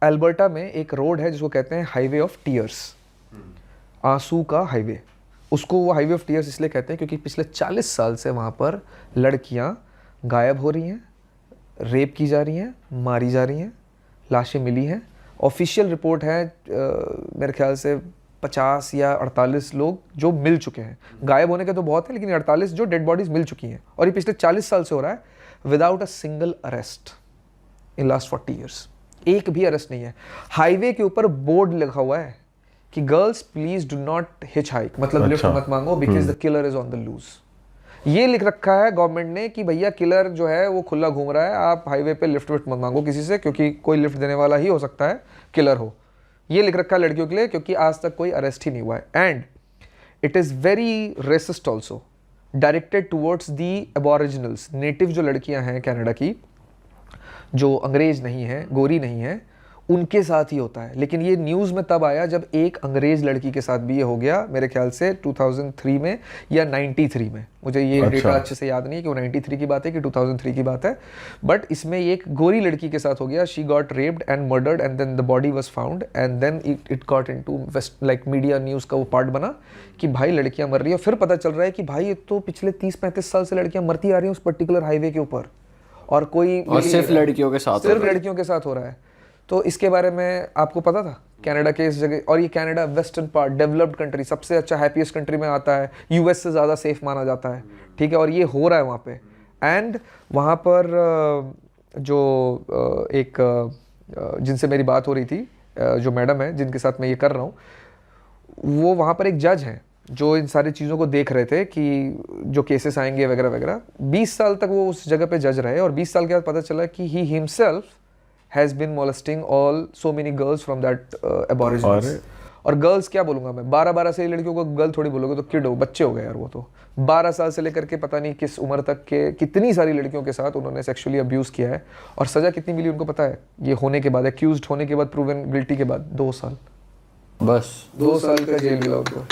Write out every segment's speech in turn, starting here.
Alberta में एक road है जिसको कहते हैं हाईवे ऑफ टीयर्स, आंसू का हाईवे। उसको वो हाईवे ऑफ टीयर्स इसलिए कहते हैं क्योंकि पिछले 40 साल से वहाँ पर लड़कियाँ गायब हो रही हैं, रेप की जा रही हैं, मारी जा रही हैं, लाशें मिली हैं। ऑफिशियल रिपोर्ट है मेरे ख्याल से 50 या 48 लोग जो मिल चुके हैं। गायब होने के तो बहुत हैं, लेकिन 48 जो डेड बॉडीज मिल चुकी हैं, और ये पिछले 40 साल से हो रहा है without a single arrest in last 40 years. एक भी अरेस्ट नहीं है। हाईवे के ऊपर बोर्ड लिखा हुआ है कि girls please do not hitchhike, मतलब लिफ्ट मत मांगो because the killer is on the loose. ये लिख रखा है गवर्नमेंट ने कि भैया किलर जो है वो खुला घूम रहा है, आप हाईवे पे लिफ्ट विफ्ट मत मांगो किसी से, क्योंकि कोई लिफ्ट देने वाला ही हो सकता है किलर हो। ये लिख रखा है लड़कियों के लिए, क्योंकि आज तक कोई अरेस्ट ही नहीं हुआ है। And it is very racist also, directed towards the aboriginals, native जो लड़कियां हैं कनाडा की, जो अंग्रेज नहीं है, गोरी नहीं है, उनके साथ ही होता है। लेकिन ये न्यूज़ में तब आया जब एक अंग्रेज लड़की के साथ भी ये हो गया, मेरे ख्याल से 2003 में या 93 में, मुझे ये डेटा अच्छे से याद नहीं है कि वो 93 की बात है कि 2003 की बात है, बट इसमें एक गोरी लड़की के साथ हो गया। She got raped and murdered and then the body was found and then it got into waste, like media news का वो पार्ट बना कि भाई लड़कियां मर रही है। फिर पता चल रहा है कि भाई ये तो पिछले 30-35 साल से लड़कियां मरती आ रही हैं उस पर्टिकुलर हाईवे के ऊपर, और कोई सिर्फ लड़कियों के साथ, सिर्फ लड़कियों के साथ हो रहा है। तो इसके बारे में आपको पता था कनाडा के इस जगह, और ये Canada western part, developed country, सबसे अच्छा हैप्पीएस्ट कंट्री में आता है, यूएस से ज़्यादा सेफ माना जाता है, ठीक है, और ये हो रहा है वहाँ पे। एंड वहाँ पर जो एक जिनसे मेरी बात हो रही थी, जो मैडम है जिनके साथ मैं ये कर रहा हूँ, वो वहाँ पर एक जज हैं जो इन सारी चीज़ों को देख रहे थे कि जो केसेस आएंगे वगैरह वगैरह। 20 साल तक वो उस जगह पे जज रहे, और 20 साल के बाद पता चला कि he himself has been molesting all so many girls from that aborigines। और गर्ल्स क्या बोलूँगा मैं, 12-12 से लड़कियों को गर्ल थोड़ी बोलोगे, तो किड हो, बच्चे हो गए यार। वो तो 12 साल से लेकर के पता नहीं किस उम्र तक के कितनी सारी लड़कियों के साथ उन्होंने सेक्सुअली अब्यूज़ किया है, और सज़ा कितनी मिली उनको पता है? ये होने के बाद, एक्यूज्ड होने के बाद, प्रूवन गिल्टी के बाद 2 साल, बस 2 साल का जेल मिला उनको।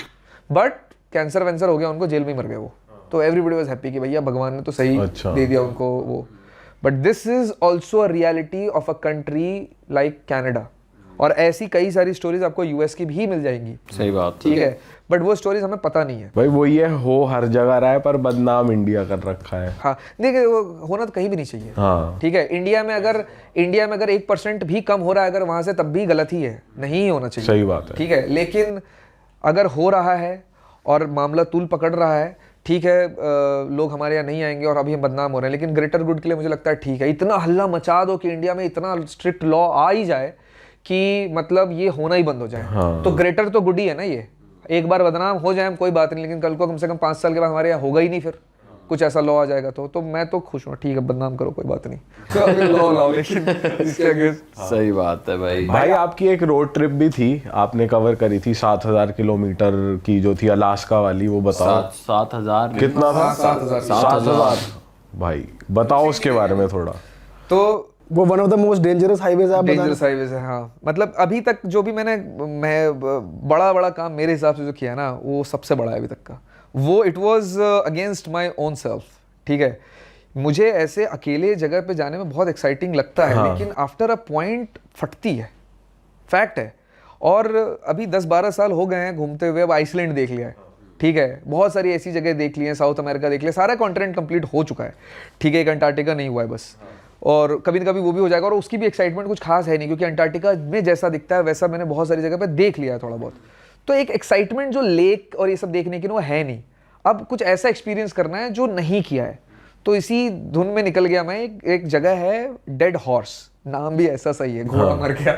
बट कैंसर वैंसर हो गया उनको, जेल में मर गए वो। तो एवरीबडी वाज हैप्पी कि भैया भगवान ने तो सही दे दिया उनको वो। But this is also a reality of a country like Canada, और ऐसी कई सारी स्टोरीज आपको यूएस की भी मिल जाएंगी। सही बात, ठीक है, बट वो स्टोरीज हमें पता नहीं है भाई। वो ये हो हर जगह रहा है, पर बदनाम इंडिया कर रखा है। हाँ देखिए, वो होना तो कहीं भी नहीं चाहिए। हाँ ठीक है, इंडिया में अगर 1% भी कम हो रहा है अगर वहां से, तब भी गलत ही है, नहीं होना चाहिए। सही बात है। ठीक है, लेकिन अगर हो रहा है और मामला तूल पकड़ रहा है, ठीक है, लोग हमारे यहाँ नहीं आएंगे और अभी हम बदनाम हो रहे हैं, लेकिन ग्रेटर गुड के लिए मुझे लगता है ठीक है। इतना हल्ला मचा दो कि इंडिया में इतना स्ट्रिक्ट लॉ आ ही जाए कि मतलब ये होना ही बंद हो जाए। हाँ। तो ग्रेटर तो गुड ही है ना। ये एक बार बदनाम हो जाए कोई बात नहीं, लेकिन कल को कम से कम 5 साल के बाद हमारे यहाँ होगा ही नहीं, फिर कुछ ऐसा लॉ आ जाएगा तो मैं तो खुश हूँ। ठीक है, बदनाम करो कोई बात नहीं, लॉ लाओ, लेकिन इसके आगे। सही बात है भाई। भाई आपकी एक रोड ट्रिप भी थी, आपने कवर करी थी 7000 किलोमीटर की जो थी अलास्का वाली, वो बताओ। 7,000 कितना था? 7,000। भाई बताओ उसके बारे में थोड़ा। तो वो one of the most dangerous highways है, डेंजरस हाईवेज है। हाँ, मतलब अभी तक जो भी मैं बड़ा काम मेरे हिसाब से जो किया ना, वो सबसे बड़ा है अभी तक का। वो it was against my own self. ठीक है, मुझे ऐसे अकेले जगह पे जाने में बहुत एक्साइटिंग लगता है, लेकिन आफ्टर अ पॉइंट फटती है, फैक्ट है। और अभी 10-12 साल हो गए हैं घूमते हुए। अब आइसलैंड देख लिया है, ठीक है, बहुत सारी ऐसी जगह देख ली है, साउथ अमेरिका देख लिया, सारा कॉन्टिनेंट कंप्लीट हो चुका है। ठीक है, एक अंटार्कटिका नहीं हुआ है बस, और कभी न कभी वो भी हो जाएगा। और उसकी भी एक्साइटमेंट कुछ खास है नहीं, क्योंकि अंटार्कटिका में जैसा दिखता है वैसा मैंने बहुत सारी जगह पे देख लिया है थोड़ा बहुत। तो एक एक्साइटमेंट जो लेक और ये सब देखने की ना, वो है नहीं। अब कुछ ऐसा एक्सपीरियंस करना है जो नहीं किया है, तो इसी धुन में निकल गया मैं। एक जगह है डेड हॉर्स, नाम भी ऐसा सही है, घोड़ा मर गया।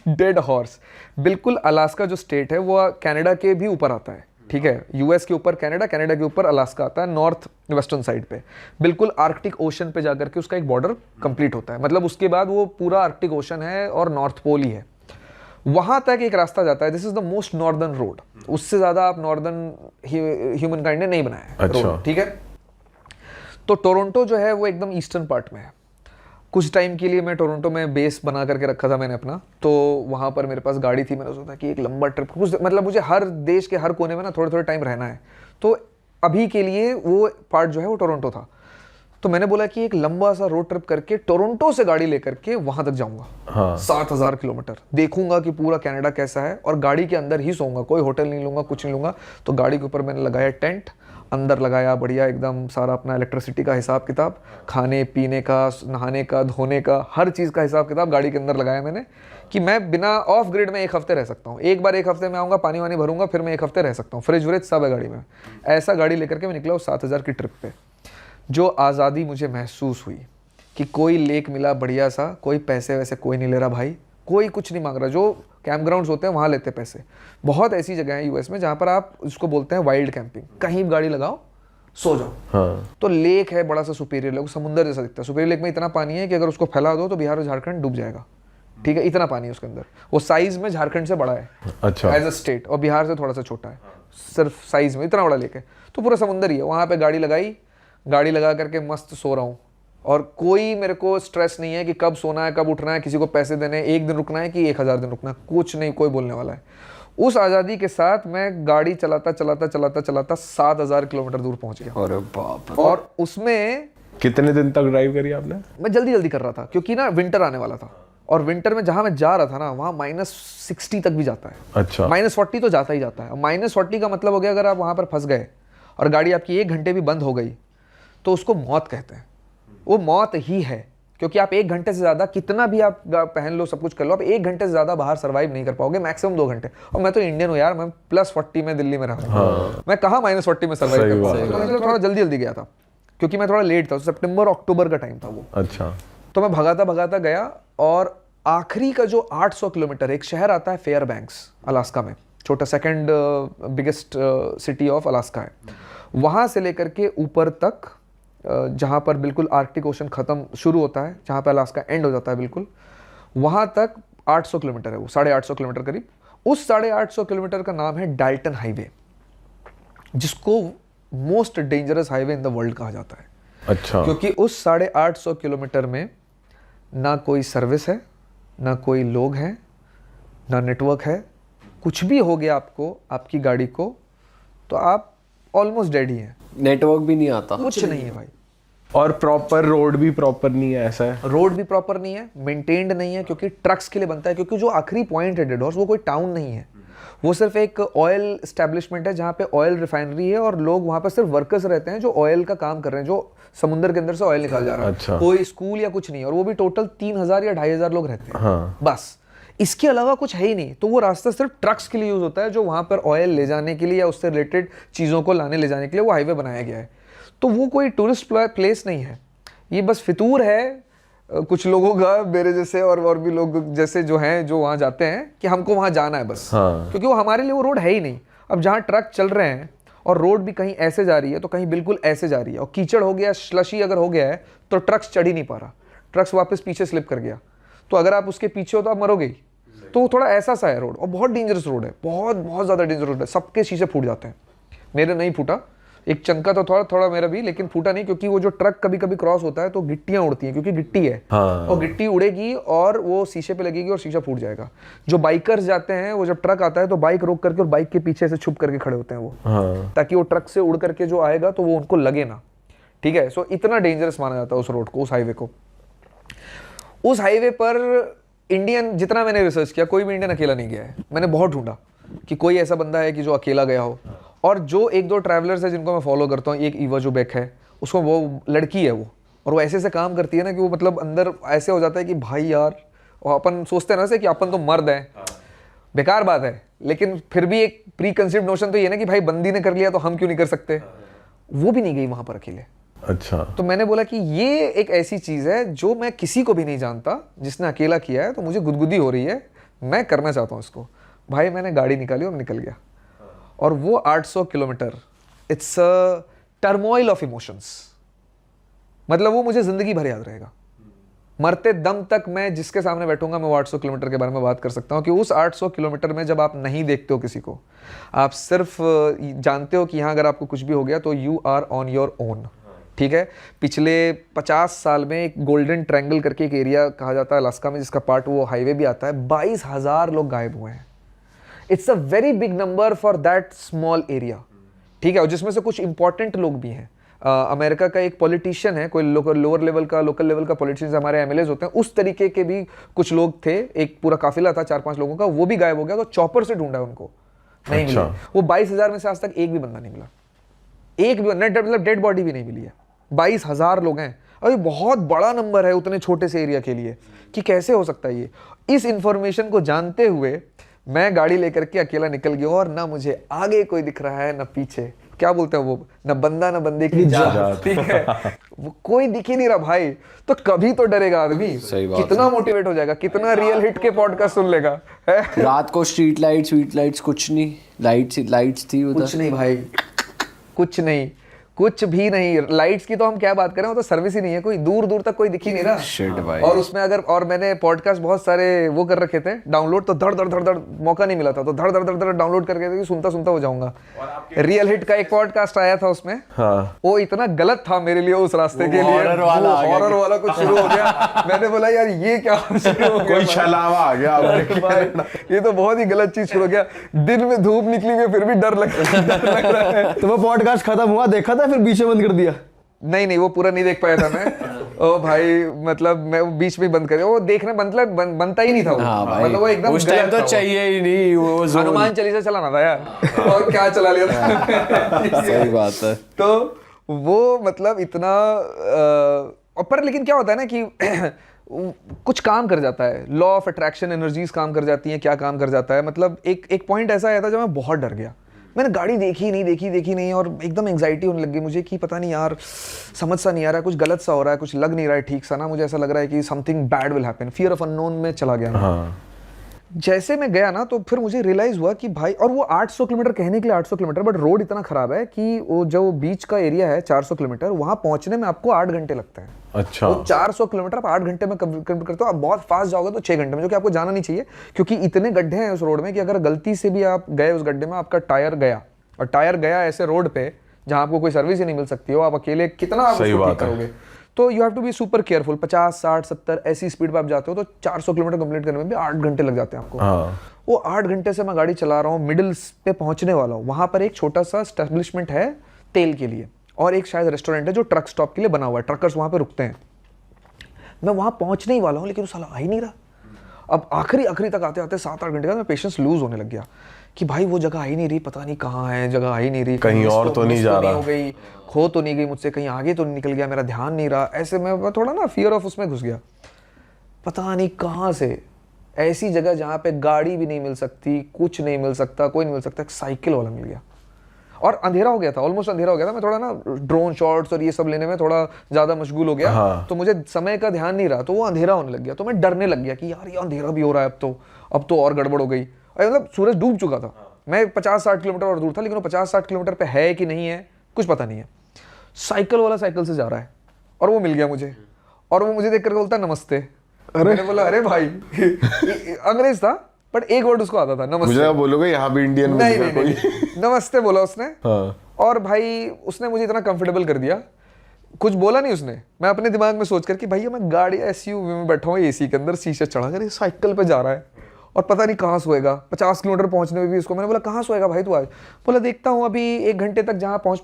डेड हॉर्स बिल्कुल अलास्का जो स्टेट है वो कनाडा के भी ऊपर आता है। ठीक है, यूएस के ऊपर कनाडा, कनाडा के ऊपर अलास्का आता है, नॉर्थ वेस्टर्न साइड पे, बिल्कुल आर्कटिक ओशन पे जाकर के उसका एक बॉर्डर कंप्लीट होता है। मतलब उसके बाद वो पूरा आर्कटिक ओशन है और नॉर्थ पोल ही है। वहां तक एक रास्ता जाता है, this is the most northern road. उससे ज्यादा आप नॉर्दर्न ह्यूमन काइंड ने नहीं बनाया है। अच्छा। ठीक है, तो टोरंटो जो है वो एकदम ईस्टर्न पार्ट में है। कुछ टाइम के लिए मैं टोरंटो में बेस बना करके रखा था मैंने अपना, तो वहाँ पर मेरे पास गाड़ी थी। मैंने सोचा कि एक लंबा ट्रिप, कुछ मतलब मुझे हर देश के हर कोने में ना थोड़े थोड़े टाइम रहना है, तो अभी के लिए वो पार्ट जो है वो टोरंटो था। तो मैंने बोला कि एक लंबा सा रोड ट्रिप करके टोरंटो से गाड़ी लेकर के वहां तक जाऊंगा। हाँ 7,000 किलोमीटर देखूंगा कि पूरा कनाडा कैसा है, और गाड़ी के अंदर ही सोऊंगा, कोई होटल नहीं लूंगा, कुछ नहीं लूंगा। तो गाड़ी के ऊपर मैंने लगाया टेंट, अंदर लगाया बढ़िया एकदम सारा अपना इलेक्ट्रिसिटी का हिसाब किताब, खाने पीने का, नहाने का, धोने का, हर चीज़ का हिसाब किताब गाड़ी के अंदर लगाया मैंने, कि मैं बिना ऑफ ग्रिड में 1 हफ्ते रह सकता हूँ। एक बार 1 हफ्ते में आऊँगा, पानी वानी भरूंगा, फिर मैं 1 हफ्ते रह सकता हूँ। फ्रिज व्रिज सब है गाड़ी में। ऐसा गाड़ी लेकर के मैं निकला उस 7,000 की ट्रिप पे। जो आज़ादी मुझे महसूस हुई कि कोई लेक मिला बढ़िया सा, कोई पैसे वैसे कोई नहीं ले रहा भाई, कोई कुछ नहीं मांग रहा। जो कैंप ग्राउंड्स होते हैं वहाँ लेते पैसे। बहुत ऐसी जगह है यूएस में जहाँ पर आप उसको बोलते हैं वाइल्ड कैंपिंग, कहीं गाड़ी लगाओ सो जाओ। हाँ तो लेक है बड़ा सा, सुपीरियर लेक, समुंदर जैसा दिखता है। सुपीरियर लेक में इतना पानी है कि अगर उसको फैला दो तो बिहार और झारखंड डूब जाएगा। ठीक है, इतना पानी है उसके अंदर। वो साइज में झारखंड से बड़ा है अच्छा एज अ स्टेट, और बिहार से थोड़ा सा छोटा है, सिर्फ साइज में इतना बड़ा लेक है। तो पूरा समुंदर ही है। वहाँ पे गाड़ी लगाई, गाड़ी लगा करके मस्त सो रहा हूँ, और कोई मेरे को स्ट्रेस नहीं है कि कब सोना है, कब उठना है, किसी को पैसे देने हैं, 1 दिन रुकना है कि 1000 दिन रुकना है, कुछ नहीं कोई बोलने वाला है। उस आज़ादी के साथ मैं गाड़ी चलाता चलाता चलाता चलाता 7,000 किलोमीटर दूर पहुंच गया। अरे बाप। और उसमें कितने दिन तक ड्राइव करी आपने? मैं जल्दी जल्दी कर रहा था, क्योंकि ना विंटर आने वाला था, और विंटर में जहां मैं जा रहा था ना वहाँ -60 तक भी जाता है। अच्छा -40 तो जाता ही जाता है। -40 का मतलब हो गया अगर आप वहाँ पर फंस गए और गाड़ी आपकी 1 घंटे भी बंद हो गई तो उसको मौत कहते हैं। वो मौत ही है, क्योंकि आप 1 घंटे से ज़्यादा कितना भी आप पहन लो, सब कुछ कर लो, आप 1 घंटे से ज़्यादा बाहर सर्वाइव नहीं कर पाओगे, मैक्सिमम 2 घंटे। और मैं तो इंडियन हूँ यार, मैं +40 में दिल्ली में रहा हूँ, मैं कहाँ -40 में सर्वाइव कर पाऊंगा। तो मैं थोड़ा जल्दी जल्दी गया था, क्योंकि मैं थोड़ा लेट था, सितंबर अक्टूबर का टाइम था वो। अच्छा तो मैं भगाता भगाता गया, और आखिरी का जो 800 किलोमीटर, एक शहर आता है फेयरबैंक्स अलास्का में, छोटा 2nd biggest city of Alaska है। वहाँ से लेकर के ऊपर तक जहाँ पर बिल्कुल आर्कटिक ओशन ख़त्म शुरू होता है, जहाँ पर अलास्का एंड हो जाता है बिल्कुल, वहाँ तक 800 किलोमीटर है वो, 850 किलोमीटर करीब। उस 850 किलोमीटर का नाम है डाल्टन हाईवे, जिसको most dangerous highway in the world कहा जाता है। अच्छा क्योंकि उस 850 किलोमीटर में ना कोई सर्विस है, ना कोई लोग हैं, ना नेटवर्क है। कुछ भी हो गया आपको, आपकी गाड़ी को, तो आप ऑलमोस्ट डेड ही हैं। नेटवर्क भी नहीं आता, कुछ नहीं है भाई। और प्रॉपर रोड भी प्रॉपर नहीं है, ऐसा है? रोड भी प्रॉपर नहीं है, मेंटेन्ड नहीं है, क्योंकि ट्रक्स के लिए बनता है। क्योंकि जो आखिरी पॉइंट है डेड हॉर्स, वो कोई टाउन नहीं है, वो सिर्फ एक ऑयल एस्टेब्लिशमेंट है जहाँ पे ऑयल रिफाइनरी है, और लोग वहाँ पर सिर्फ वर्कर्स रहते हैं जो ऑयल का काम कर रहे हैं, जो समुद्र के अंदर से ऑयल निकाल जा रहा है। अच्छा। कोई स्कूल या कुछ नहीं, और वो भी टोटल 3,000 या 2,500 लोग रहते हैं। हाँ बस, इसके अलावा कुछ है ही नहीं। तो वो रास्ता सिर्फ ट्रक्स के लिए यूज होता है, जो वहाँ पर ऑयल ले जाने के लिए या उससे रिलेटेड चीज़ों को लाने ले जाने के लिए वो हाईवे बनाया गया है। तो वो कोई टूरिस्ट प्लेस नहीं है, ये बस फितूर है कुछ लोगों का, मेरे जैसे और भी लोग जैसे जो हैं, जो वहाँ जाते हैं कि हमको वहाँ जाना है बस। हाँ। क्योंकि वो हमारे लिए वो रोड है ही नहीं। अब जहाँ ट्रक चल रहे हैं और रोड भी कहीं ऐसे जा रही है तो कहीं बिल्कुल ऐसे जा रही है, और कीचड़ हो गया, स्लशी अगर हो गया है तो ट्रक्स चढ़ ही नहीं पा रहा, ट्रक्स वापस पीछे स्लिप कर गया, तो अगर आप उसके पीछे हो तो आप मरोगे ही। तो वो थोड़ा ऐसा सा है रोड, और बहुत डेंजरस रोड है, बहुत बहुत ज़्यादा डेंजरस रोड है। सबके शीशे फूट जाते हैं, मेरे नहीं फूटा, एक चंका तो थोड़ा थोड़ा मेरा भी, लेकिन फूटा नहीं, क्योंकि वो जो ट्रक कभी कभी क्रॉस होता है तो गिट्टियां उड़ती हैं, क्योंकि गिट्टी है। हाँ। और गिट्टी उड़ेगी और वो शीशे पे लगेगी और शीशा फूट जाएगा। जो बाइकर्स जाते हैं, वो जब ट्रक आता है तो बाइक रोक करके और बाइक के पीछे से छुप करके खड़े होते हैं वो, हाँ ताकि वो ट्रक से उड़ करके जो आएगा तो वो उनको लगे ना। ठीक है, सो इतना डेंजरस माना जाता है उस रोड को, उस हाईवे को। उस हाईवे पर इंडियन, जितना मैंने रिसर्च किया, कोई भी इंडियन अकेला नहीं गया है। मैंने बहुत ढूंढा कि कोई ऐसा बंदा है कि जो अकेला गया हो। और जो 1-2 ट्रैवलर्स है जिनको मैं फॉलो करता हूँ, एक ईवा जो बेक है, उसको, वो लड़की है वो, और वो ऐसे ऐसे काम करती है ना कि वो मतलब अंदर ऐसे हो जाता है कि भाई यार, और अपन सोचते हैं ना से कि अपन तो मर्द हैं, बेकार बात है, लेकिन फिर भी एक प्री कंसीव्ड नोशन तो ये ना कि भाई बंदी ने कर लिया तो हम क्यों नहीं कर सकते। वो भी नहीं गई वहाँ पर अकेले। अच्छा। तो मैंने बोला कि ये एक ऐसी चीज़ है जो मैं किसी को भी नहीं जानता, जिसने अकेला किया है, तो मुझे गुदगुदी हो रही है, मैं करना चाहता हूँ इसको। भाई मैंने गाड़ी निकाली और निकल गया, और वो 800 kilometre, it's a turmoil of emotions. मतलब वो मुझे जिंदगी भर याद रहेगा, मरते दम तक मैं जिसके सामने बैठूंगा मैं वो 800 किलोमीटर के बारे में बात कर सकता हूँ कि उस 800 किलोमीटर में जब आप नहीं देखते हो किसी को, आप सिर्फ जानते हो कि यहाँ अगर आपको कुछ भी हो गया तो you are on your own. ठीक है, पिछले 50 साल में एक गोल्डन ट्रायंगल करके एक एरिया कहा जाता है अलास्का में, जिसका पार्ट वो हाईवे भी आता है, 22,000 लोग गायब हुए हैं। It's a very big number for that small area. ठीक है, और जिसमें से कुछ इंपॉर्टेंट लोग भी हैं। अमेरिका का एक पॉलिटिशियन है, कोई लोअर लेवल का, लोकल लेवल का पॉलिटिशियन, हमारे एमएलएज होते हैं, उस तरीके के भी कुछ लोग थे, एक पूरा काफिला था 4-5 लोगों का, वो भी गायब हो गया। तो चॉपर से ढूंढा उनको, नहीं मिले। वो 22,000 में से आज तक एक भी बंदा नहीं मिला, एक भी नेट, मतलब डेड बॉडी भी नहीं मिली है। 22,000 लोग हैं, अरे बहुत बड़ा नंबर है उतने छोटे से एरिया के लिए, कि कैसे हो सकता है ये। इस इंफॉर्मेशन को जानते हुए मैं गाड़ी लेकर के अकेला निकल गया, और ना मुझे आगे कोई दिख रहा है ना पीछे, क्या बोलते हैं वो, ना बंदा ना बंदे की जात, ठीक है, वो कोई दिख ही नहीं रहा भाई। तो कभी तो डरेगा आदमी, कितना मोटिवेट हो जाएगा, कितना रियल हिट के पॉडकास्ट सुन लेगा है? रात को स्ट्रीट लाइट्स कुछ नहीं, लाइट्स थी उधर, कुछ नहीं भाई, कुछ नहीं, कुछ भी नहीं। लाइट्स की तो हम क्या बात करें, वो तो सर्विस ही नहीं है, कोई दूर दूर तक कोई दिख ही नहीं रहा। शिट भाई। और उसमें अगर, और मैंने पॉडकास्ट बहुत सारे वो कर रखे थे डाउनलोड, तो धड़ धड़ धड़ धड़ मौका नहीं मिला था, तो धड़ धड़ धड़ धड़ डाउनलोड करके सुनता सुनता हो जाऊंगा। रियल हिट का एक पॉडकास्ट आया था उसमें, वो इतना गलत था मेरे लिए उस रास्ते के लिए, हॉरर वाला कुछ शुरू हो गया। मैंने बोला यार ये क्या शुरू हो गया, कोई छलावा आ गया ये तो बहुत ही गलत चीज शुरू हो गया। दिन में धूप निकली हुई फिर भी डर लग रहा है। तो वो पॉडकास्ट खत्म हुआ, देखा था, फिर बीच में बंद कर दिया? नहीं, वो पूरा नहीं देख पाया था मैं। ओ भाई, मतलब मैं वो बीच में बंद कर दिया, वो देखना मतलब बनता ही नहीं था वो। हाँ भाई, मतलब वो एकदम उस टाइम तो चाहिए ही नहीं वो हनुमान चालीसा चलाना था यार, और क्या चला लिया था। सही बात है। तो वो मतलब इतना और पर लेकिन क्या होता है ना कि कुछ काम कर जाता है, लॉ ऑफ अट्रैक्शन, एनर्जीज काम कर जाती हैं, क्या काम कर जाता है। मतलब एक पॉइंट ऐसा आया था जब मैं बहुत डर गया, मैंने गाड़ी देखी नहीं, और एकदम एंग्जाइटी होने लगी मुझे कि पता नहीं यार, समझ सा नहीं आ रहा है, कुछ गलत सा हो रहा है, कुछ लग नहीं रहा है ठीक सा ना, मुझे ऐसा लग रहा है कि something bad will happen, fear of unknown में चला गया मैं। जैसे मैं गया ना, तो फिर मुझे रियलाइज हुआ कि भाई, और वो 800 किलोमीटर, कहने के लिए 800 किलोमीटर, बट रोड इतना खराब है कि वो जो बीच का एरिया है 400 किलोमीटर, वहां पहुंचने में आपको 8 घंटे लगते हैं। अच्छा, वो 400 किलोमीटर आप 8 घंटे में कंप्लीट करते हो। आप बहुत फास्ट जाओगे तो 6 घंटे में, जो कि आपको जाना नहीं चाहिए, क्योंकि इतने गड्ढे हैं उस रोड में कि अगर गलती से भी आप गए उस गड्ढे में, आपका टायर गया, और टायर गया ऐसे रोड पे जहां आपको कोई सर्विस ही नहीं मिल सकती हो, आप अकेले कितना आप उसको ठीक करोगे। तो you have to be super careful. 50, 60, 70 ऐसी स्पीड पे आप जाते हो तो 400 किलोमीटर कंप्लीट करने में भी 8 घंटे लग जाते हैं आपको। वो 8 घंटे से मैं गाड़ी चला रहा हूँ, मिडिल पे पहुंचने वाला हूँ। वहां पर एक छोटा सा एस्टेब्लिशमेंट है तेल के लिए, और एक शायद रेस्टोरेंट है जो ट्रक स्टॉप के लिए बना हुआ है, ट्रकर्स वहां पे रुकते हैं। मैं वहां पहुंचने ही वाला हूँ, लेकिन वो साला आ ही नहीं रहा। अब आखिरी तक आते आते 7-8 घंटे का मैं पेशेंस लूज होने लग गया कि भाई वो जगह आ ही नहीं रही, पता नहीं कहाँ है, जगह आ ही नहीं रही, कहीं और तो नहीं जा रहा, हो गई, खो तो नहीं गई मुझसे, कहीं आगे तो नहीं निकल गया, मेरा ध्यान नहीं रहा। ऐसे मैं थोड़ा ना फियर ऑफ उसमें घुस गया। पता नहीं कहाँ से ऐसी जगह जहाँ पे गाड़ी भी नहीं मिल सकती, कुछ नहीं मिल सकता, कोई नहीं मिल सकता, एक साइकिल वाला मिल गया। और अंधेरा हो गया था, ऑलमोस्ट अंधेरा हो गया था। मैं थोड़ा ना ड्रोन शॉट्स और ये सब लेने में थोड़ा ज्यादा मशगूल हो गया। तो मुझे समय का ध्यान नहीं रहा, तो वो अंधेरा होने लग गया। तो मैं डरने लग गया कि यार ये अंधेरा भी हो रहा है, अब तो और गड़बड़ हो गई। मतलब सूरज डूब चुका था, मैं 50-60 किलोमीटर और दूर था, लेकिन वो 50-60 किलोमीटर पे है कि नहीं है कुछ पता नहीं है। साइकिल वाला साइकिल से जा रहा है, और वो मिल गया मुझे, और वो मुझे देख करके बोलता नमस्ते। मैंने बोला अरे भाई अंग्रेज था, बट एक वर्ड उसको आता था, नमस्ते। मुझे बोलोगे यहाँ भी इंडियन नहीं, नमस्ते बोला उसने। और भाई उसने मुझे इतना कंफर्टेबल कर दिया, कुछ बोला नहीं उसने। मैं अपने दिमाग में सोच कर कि भैया मैं गाड़ी एसयूवी में बैठा हूँ, एसी के अंदर, शीशे चढ़ा कर, साइकिल पे जा रहा है और पता नहीं कहाँ सोएगा। 50 किलोमीटर पहुंचने में भी उसको मैंने बोला कहाँ सोएगा भाई तू आज? बोला देखता हूँ अभी 1 घंटे तक जहाँ पहुँच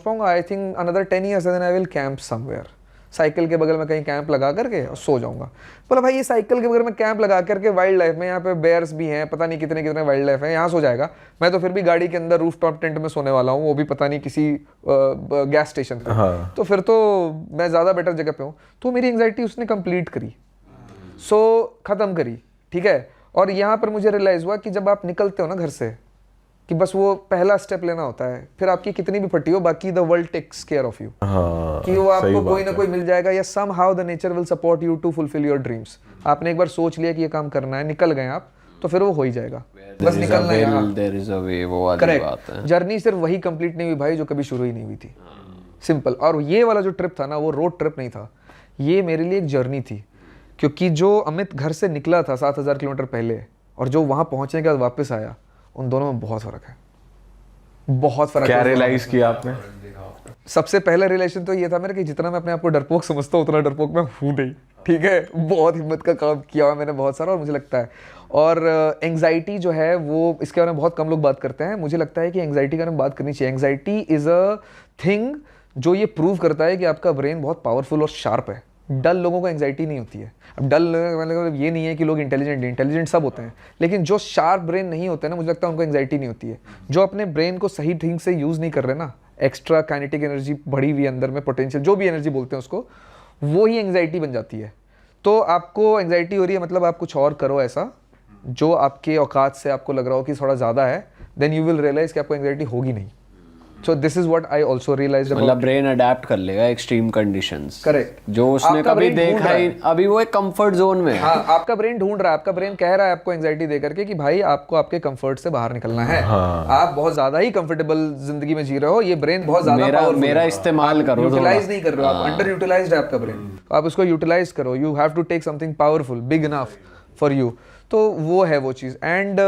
पाऊंगा। I think another 10 years then I will camp somewhere. Cycle के बगल में कहीं कैंप लगा करके और सो जाऊंगा। बोला भाई ये साइकिल के बगल में कैंप लगा करके, वाइल्ड लाइफ में यहाँ पे बेयर्स भी हैं, पता नहीं कितने वाइल्ड लाइफ है, यहाँ सो जाएगा। मैं तो फिर भी गाड़ी के अंदर रूफ टॉप टेंट में सोने वाला हूँ, वो भी पता नहीं किसी गैस स्टेशन पे। तो फिर तो मैं ज़्यादा बेटर जगह पे हूँ। तो मेरी एंग्जाइटी उसने कंप्लीट करी, ख़त्म करी, ठीक है। और यहाँ पर मुझे रियलाइज़ हुआ कि जब आप निकलते हो ना घर से, कि बस वो पहला स्टेप लेना होता है, फिर आपकी कितनी भी फटी हो, बाकी the world takes care of you. कि वो आपको कोई ना कोई मिल जाएगा, या somehow the nature will support you to fulfil your dreams. आपने एक बार सोच लिया कि ये काम करना है, निकल गए आप, तो फिर वो हो ही जाएगा। बस निकलना है। करेक्ट। जर्नी सिर्फ वही कंप्लीट नहीं हुई भाई जो कभी शुरू ही नहीं हुई थी, सिंपल। और ये वाला जो ट्रिप था ना, वो रोड ट्रिप नहीं था, ये मेरे लिए एक जर्नी थी। क्योंकि जो अमित घर से निकला था 7000 किलोमीटर पहले, और जो वहां पहुंचने के बाद वापस आया, उन दोनों में बहुत फर्क है, बहुत फर्क। क्या रियलाइज किया आपने? सबसे पहला रिलेशन तो ये था मेरा कि जितना मैं अपने आप को डरपोक समझता हूँ, उतना डरपोक मैं हूँ नहीं, ठीक है। बहुत हिम्मत का काम किया हुआ मैंने बहुत सारा, और मुझे लगता है, और एंग्जाइटी जो है वो, इसके बारे में बहुत कम लोग बात करते हैं। मुझे लगता है कि एंग्जाइटी के बारे में बात करनी चाहिए। एंग्जाइटी इज अ थिंग जो ये प्रूव करता है कि आपका ब्रेन बहुत पावरफुल और शार्प है। डल लोगों को एंग्जाइटी नहीं होती है। अब डल मतलब ये नहीं है कि लोग इंटेलिजेंट सब होते हैं, लेकिन जो शार्प ब्रेन नहीं होते हैं ना, मुझे लगता है उनको एंग्जाइटी नहीं होती है। जो अपने ब्रेन को सही ढंग से यूज़ नहीं कर रहे ना, एक्स्ट्रा काइनेटिक एनर्जी बढ़ी हुई अंदर में, पोटेंशियल जो भी एनर्जी बोलते हैं उसको, वो ही एंग्जाइटी बन जाती है। तो आपको एंग्जाइटी हो रही है, मतलब आप कुछ और करो ऐसा जो आपके औकात से आपको लग रहा हो कि थोड़ा ज़्यादा है, देन यू विल रियलाइज कि आपको एंग्जाइटी होगी नहीं। So this is what I also realised about. मतलब ब्रेन अडेप्ट कर लेगा एक्सट्रीम कंडीशंस। करेक्ट। जो उसने आपका कभी brain ढूंढ देखा रहा ही, है। अभी वो एक कंफर्ट जोन में है। हाँ, आपका ब्रेन ढूंढ रहा है, आपका ब्रेन कह रहा है आपको एंग्जाइटी दे करके कि भाई आपको आपके कंफर्ट से बाहर निकलना है। आप बहुत ज्यादा ही कंफर्टेबल जिंदगी में जी रहे हो, ये ब्रेन बहुत ज्यादा पावरफुल मेरा इस्तेमाल करो, यूटिलाइज नहीं कर रहे हो आप, अंडर यूटिलाइज्ड है आपका ब्रेन, आप उसको यूटिलाइज करो। You have to take something powerful big enough for you. तो वो है वो चीज़। And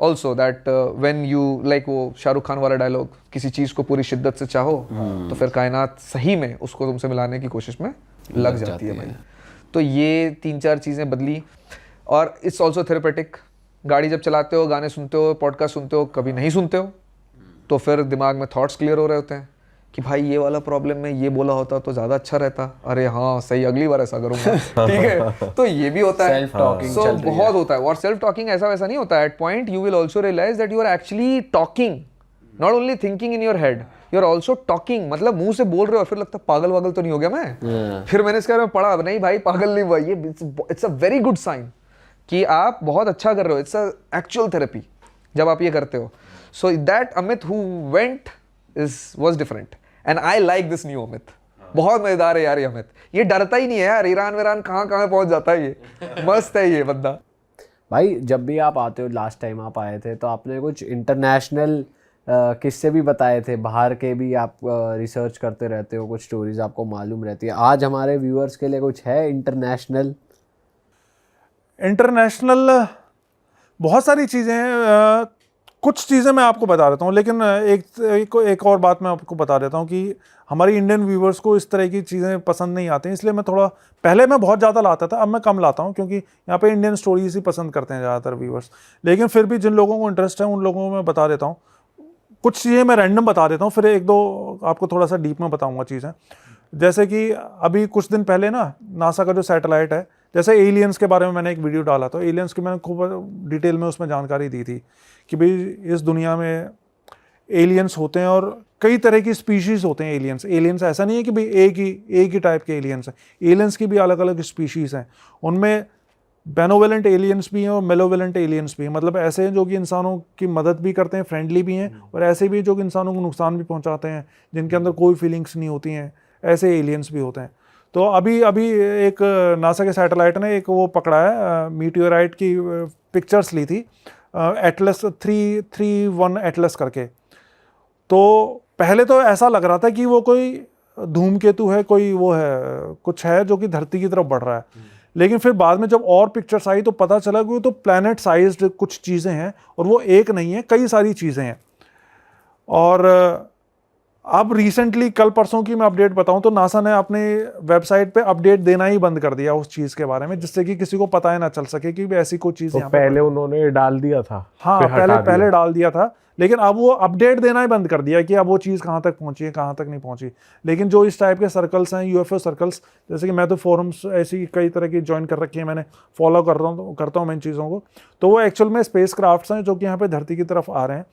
also that when you like वो शाहरुख खान वाला डायलॉग, किसी चीज़ को पूरी शिद्दत से चाहो तो फिर कायनात सही में उसको तुमसे मिलाने की कोशिश में लग जाती है भाई। तो ये 3-4 चीज़ें बदली। और इट्स ऑल्सो थेरेपेटिक। गाड़ी जब चलाते हो, गाने सुनते हो, पॉडकास्ट सुनते हो, कभी नहीं सुनते हो, तो फिर दिमाग में थॉट्स क्लियर हो रहे होते हैं कि भाई ये वाला प्रॉब्लम में ये बोला होता तो ज़्यादा अच्छा रहता, अरे हाँ सही, अगली बार ऐसा करूँगा। ठीक है, तो ये भी होता है। Self talking So, चल रही बहुत होता है। और सेल्फ टॉकिंग ऐसा वैसा नहीं होता है। At point you will also realise that you are actually talking, not only thinking in your head, you are also talking. मतलब मुंह से बोल रहे हो और फिर लगता है पागल वागल तो नहीं हो गया मैं। फिर मैंने इसके बारे में पढ़ा, नहीं भाई पागल नहीं हुआ, ये it's a very good sign कि आप बहुत अच्छा कर रहे हो। इट्स अ एक्चुअल थेरेपी जब आप ये करते हो। So that Amit who went was different and I like this new Amit. बहुत मजेदार है यार ये अमित, ये डरता ही नहीं है यार। ईरान वीरान कहाँ पहुंच जाता है ये। मस्त है ये बंदा। भाई जब भी आप आते हो, लास्ट टाइम आप आए थे तो आपने कुछ इंटरनेशनल किस्से भी बताए थे, बाहर के भी आप रिसर्च करते रहते हो, कुछ स्टोरीज आपको मालूम रहती है। आज हमारे व्यूअर्स के लिए कुछ है इंटरनेशनल? बहुत सारी चीज़ें हैं। कुछ चीज़ें मैं आपको बता देता हूँ, लेकिन एक और बात मैं आपको बता देता हूँ कि हमारी इंडियन व्यूवर्स को इस तरह की चीज़ें पसंद नहीं आती, इसलिए मैं थोड़ा, पहले मैं बहुत ज़्यादा लाता था, अब मैं कम लाता हूँ, क्योंकि यहाँ पे इंडियन स्टोरीज ही पसंद करते हैं ज़्यादातर व्यूवर्स। लेकिन फिर भी जिन लोगों को इंटरेस्ट है उन लोगों को मैं बता देता हूँ। कुछ चीज़ें मैं रैंडम बता देता हूँ, फिर एक दो आपको थोड़ा सा डीप में बताऊँगा चीज़ें। जैसे कि अभी कुछ दिन पहले ना नासा का जो सैटेलाइट है, जैसे एलियंस के बारे में मैंने एक वीडियो डाला, तो एलियंस की मैंने खूब डिटेल में उसमें जानकारी दी थी कि भाई इस दुनिया में एलियंस होते हैं और कई तरह की स्पीशीज़ होते हैं एलियंस ऐसा नहीं है कि भाई एक ही टाइप के एलियंस हैं। एलियंस की भी अलग अलग स्पीशीज़ हैं। उनमें बेनोवेलेंट एलियंस भी हैं और मेलोवेलेंट एलियंस भी हैं। मतलब ऐसे हैं जो कि इंसानों की मदद भी करते हैं, फ्रेंडली भी हैं, और ऐसे भी जो कि इंसानों को नुकसान भी पहुंचाते हैं, जिनके अंदर कोई फीलिंग्स नहीं होती हैं, ऐसे एलियंस भी होते हैं। तो अभी एक नासा के सैटेलाइट ने एक वो पकड़ा है, मीटियोराइट की पिक्चर्स ली थी, एटलस 331 एटलस करके। तो पहले तो ऐसा लग रहा था कि वो कोई धूमकेतु है, कोई वो है, कुछ है जो कि धरती की तरफ बढ़ रहा है। लेकिन फिर बाद में जब और पिक्चर्स आई तो पता चला कि वो तो प्लैनेट साइज्ड कुछ चीज़ें हैं, और वो एक नहीं है, कई सारी चीज़ें हैं। और अब रिसेंटली कल परसों की मैं अपडेट बताऊं तो नासा ने अपने वेबसाइट पे अपडेट देना ही बंद कर दिया उस चीज़ के बारे में, जिससे कि किसी को पता ही ना चल सके कि ऐसी कोई चीज़ तो पहले उन्होंने डाल दिया था। हाँ, पहले डाल दिया था, लेकिन अब वो अपडेट देना ही बंद कर दिया कि अब वो चीज़ कहाँ तक पहुँची है, कहाँ तक नहीं पहुँची। लेकिन जो इस टाइप के सर्कल्स हैं, यूएफओ सर्कल्स, जैसे कि मैं तो फोरम्स ऐसी कई तरह की ज्वाइन कर रखी है, मैंने फॉलो करता हूँ मैं इन चीज़ों को, तो वो एक्चुअल में स्पेस क्राफ्ट्स हैं जो कि यहाँ पे धरती की तरफ आ रहे हैं।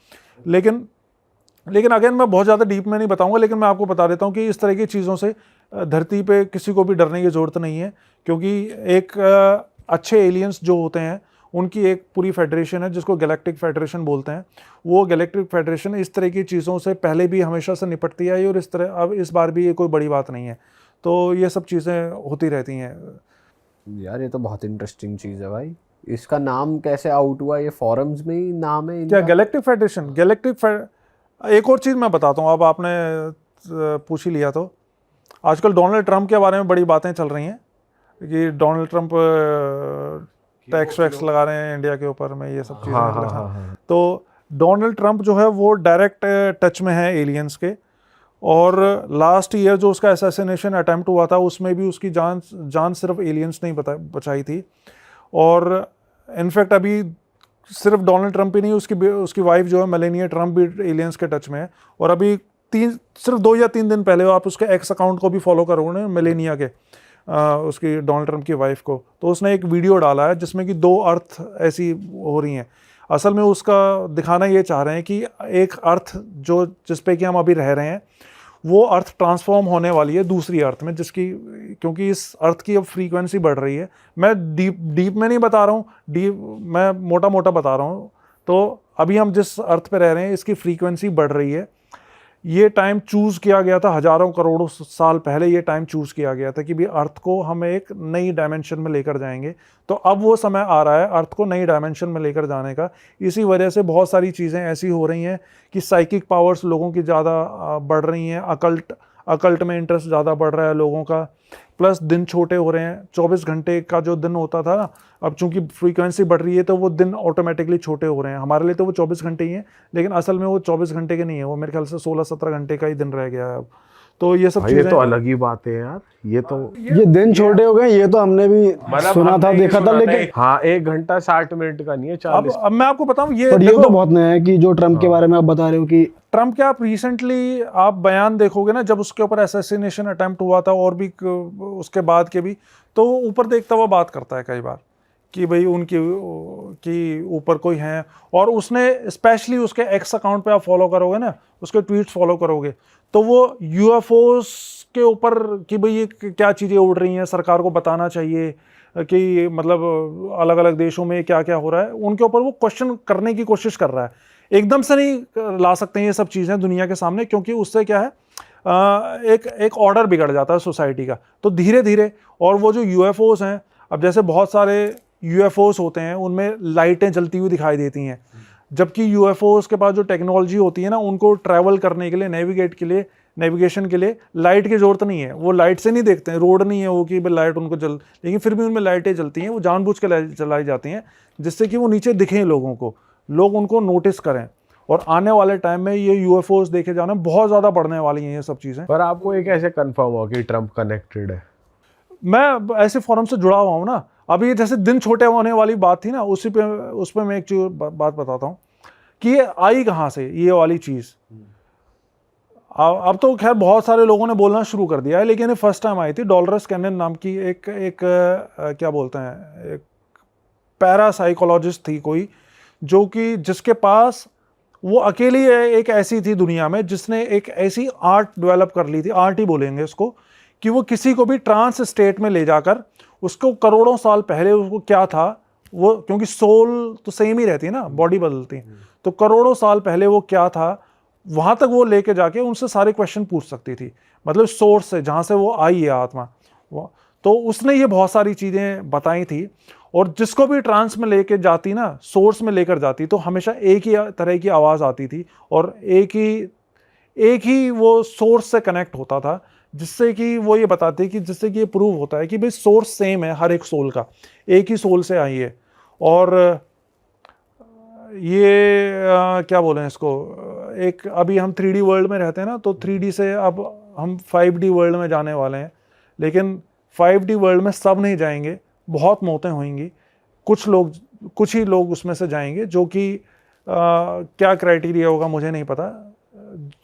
लेकिन अगेन मैं बहुत ज़्यादा डीप में नहीं बताऊंगा, लेकिन मैं आपको बता देता हूँ कि इस तरह की चीज़ों से धरती पे किसी को भी डरने की ज़रूरत नहीं है, क्योंकि एक अच्छे एलियंस जो होते हैं उनकी एक पूरी फेडरेशन है जिसको गैलेक्टिक फेडरेशन बोलते हैं। वो गैलेक्टिक फेडरेशन इस तरह की चीज़ों से पहले भी हमेशा से निपटती आई, और अब इस बार भी ये कोई बड़ी बात नहीं है। तो ये सब चीज़ें होती रहती हैं यार। ये तो बहुत इंटरेस्टिंग चीज़ है भाई। इसका नाम कैसे आउट हुआ? ये फॉरम्स में ही नाम है क्या? Galactic federation. एक और चीज़ मैं बताता हूँ, अब आपने पूछ ही लिया तो आजकल डोनाल्ड ट्रंप के बारे में बड़ी बातें चल रही हैं कि डोनाल्ड ट्रंप टैक्स वैक्स लगा रहे हैं इंडिया के ऊपर में, ये सब चीज़ें। हाँ। तो डोनाल्ड ट्रंप जो है वो डायरेक्ट टच में है एलियंस के, और लास्ट ईयर जो उसका असैसिनेशन अटैम्प्ट हुआ था उसमें भी उसकी जान सिर्फ एलियंस ने बचाई थी। और इनफैक्ट अभी सिर्फ डोनाल्ड ट्रंप ही नहीं, उसकी वाइफ जो है मेलेनिया ट्रंप भी एलियंस के टच में है। और अभी सिर्फ 2 या 3 दिन पहले आप उसके एक्स अकाउंट को भी फॉलो करोगे ना, मेलेनिया के उसकी डोनाल्ड ट्रम्प की वाइफ को, तो उसने एक वीडियो डाला है जिसमें कि 2 अर्थ ऐसी हो रही हैं। असल में उसका दिखाना ये चाह रहे हैं कि एक अर्थ जो जिस पे कि हम अभी रह रहे हैं वो अर्थ ट्रांसफॉर्म होने वाली है दूसरी अर्थ में, जिसकी क्योंकि इस अर्थ की अब फ्रीक्वेंसी बढ़ रही है। मैं डीप में नहीं बता रहा हूँ, मैं मोटा मोटा बता रहा हूँ। तो अभी हम जिस अर्थ पे रह रहे हैं इसकी फ्रीक्वेंसी बढ़ रही है। ये टाइम चूज़ किया गया था हज़ारों करोड़ों साल पहले, ये टाइम चूज़ किया गया था कि भी अर्थ को हम एक नई डायमेंशन में लेकर जाएंगे। तो अब वो समय आ रहा है अर्थ को नई डायमेंशन में लेकर जाने का। इसी वजह से बहुत सारी चीज़ें ऐसी हो रही हैं कि साइकिक पावर्स लोगों की ज़्यादा बढ़ रही हैं, अकल्ट में इंटरेस्ट ज़्यादा बढ़ रहा है लोगों का, प्लस दिन छोटे हो रहे हैं। 24 घंटे का जो दिन होता था ना, अब चूंकि फ्रीक्वेंसी बढ़ रही है तो वो दिन ऑटोमेटिकली छोटे हो रहे हैं। हमारे लिए तो वो 24 घंटे ही हैं, लेकिन असल में वो 24 घंटे के नहीं है, वो मेरे ख्याल से 16-17 घंटे का ही दिन रह गया है अब। तो ये सब ये चीज़ें तो अलग ही बात है यार। ये तो ये दिन छोटे हो गए, ये तो हमने भी सुना था, देखा था, लेकिन हाँ 1 घंटा 60 मिनट का नहीं है, 40। अब मैं आपको बताऊं ये पर ये देखो, तो बहुत नया है कि जो ट्रम्प के बारे में आप बता रहे हो कि ट्रम्प के आप रिसेंटली आप बयान देखोगे ना, जब उसके ऊपर असैसिनेशन अटेम्प्ट हुआ था और भी उसके बाद के भी, तो ऊपर देखता हुआ बात करता है कई बार कि भाई उनकी कि ऊपर कोई है। और उसने स्पेशली उसके एक्स अकाउंट पे आप फॉलो करोगे ना, उसके ट्वीट्स फॉलो करोगे, तो वो यूएफओस के ऊपर कि भाई ये क्या चीज़ें उड़ रही हैं, सरकार को बताना चाहिए कि मतलब अलग अलग देशों में क्या क्या हो रहा है, उनके ऊपर वो क्वेश्चन करने की कोशिश कर रहा है। एकदम से नहीं ला सकते हैं ये सब चीज़ें दुनिया के सामने, क्योंकि उससे क्या है एक ऑर्डर बिगड़ जाता है सोसाइटी का। तो धीरे धीरे, और वो जो यूएफओस हैं, अब जैसे बहुत सारे यूएफओस होते हैं उनमें लाइटें जलती हुई दिखाई देती हैं, जबकि यूएफओस के पास जो टेक्नोलॉजी होती है ना, उनको ट्रैवल करने के लिए, नेविगेशन के लिए लाइट की जरूरत नहीं है। वो लाइट से नहीं देखते हैं, रोड नहीं है वो कि लाइट उनको लेकिन फिर भी उनमें लाइटें जलती हैं, वो जानबूझ के जलाई जाती हैं जिससे कि वो नीचे दिखें लोगों को, लोग उनको नोटिस करें। और आने वाले टाइम में ये यूएफओस देखे जाना बहुत ज़्यादा बढ़ने वाली हैं ये सब चीज़ें। पर आपको एक ऐसे कंफर्म हो कि ट्रम्प कनेक्टेड है? मैं ऐसे फोरम से जुड़ा हुआ हूँ ना। अभी जैसे दिन छोटे होने वाली बात थी ना, उस पर मैं एक चीज बात बताता हूँ कि ये आई कहाँ से, ये वाली चीज़। अब तो खैर बहुत सारे लोगों ने बोलना शुरू कर दिया है, लेकिन ये फर्स्ट टाइम आई थी। डॉलरस कैनन नाम की एक क्या बोलते हैं, एक पैरासाइकोलॉजिस्ट थी कोई, जो कि जिसके पास वो अकेली एक ऐसी थी दुनिया में जिसने एक ऐसी आर्ट डेवलप कर ली थी, आर्ट ही बोलेंगे इसको, कि वो किसी को भी ट्रांस स्टेट में ले जाकर उसको करोड़ों साल पहले उसको क्या था वो, क्योंकि सोल तो सेम ही रहती है ना, बॉडी बदलती है, तो करोड़ों साल पहले वो क्या था वहां तक वो लेके जाके उनसे सारे क्वेश्चन पूछ सकती थी, मतलब सोर्स से जहां से वो आई है आत्मा। तो उसने ये बहुत सारी चीजें बताई थी। और जिसको भी ट्रांस में लेके जाती ना, सोर्स में लेकर जाती, तो हमेशा एक ही तरह की आवाज़ आती थी और एक ही वो सोर्स से कनेक्ट होता था, जिससे कि वो ये बताते कि जिससे कि ये प्रूव होता है कि भाई सोर्स सेम है, हर एक सोल का एक ही सोल से आई है। और ये क्या बोलें इसको, एक अभी हम 3D वर्ल्ड में रहते हैं ना, तो 3D से अब हम 5D वर्ल्ड में जाने वाले हैं। लेकिन 5D वर्ल्ड में सब नहीं जाएंगे, बहुत मौतें होंगी, कुछ ही लोग उसमें से जाएंगे, जो कि क्या क्राइटेरिया होगा मुझे नहीं पता,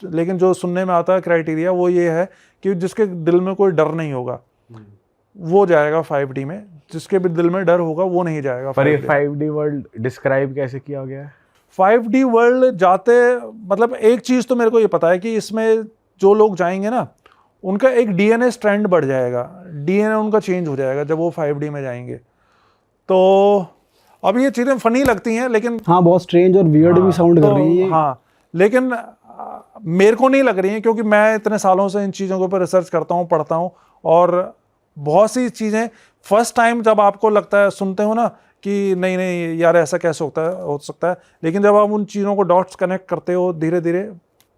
लेकिन जो सुनने में आता है क्राइटेरिया वो ये है कि जिसके दिल में कोई डर नहीं होगा वो जाएगा 5D में, जिसके भी दिल में डर होगा वो नहीं जाएगा। पर ये 5D वर्ल्ड डिस्क्राइब कैसे किया गया है? 5D वर्ल्ड जाते, मतलब एक चीज़ तो मेरे को ये पता है कि इसमें जो लोग जाएंगे ना, उनका एक DNA स्ट्रैंड बढ़ जाएगा, DNA उनका चेंज हो जाएगा जब वो 5D में जाएंगे। तो अब ये चीज़ें फनी लगती हैं, लेकिन हाँ बहुत स्ट्रेंज और वियर्ड भी साउंड कर रही है। हाँ, लेकिन मेरे को नहीं लग रही है, क्योंकि मैं इतने सालों से इन चीज़ों के ऊपर रिसर्च करता हूँ, पढ़ता हूँ, और बहुत सी चीज़ें फर्स्ट टाइम जब आपको लगता है, सुनते हो ना कि नहीं नहीं यार ऐसा कैसे हो सकता है, लेकिन जब आप उन चीज़ों को डॉट्स कनेक्ट करते हो, धीरे धीरे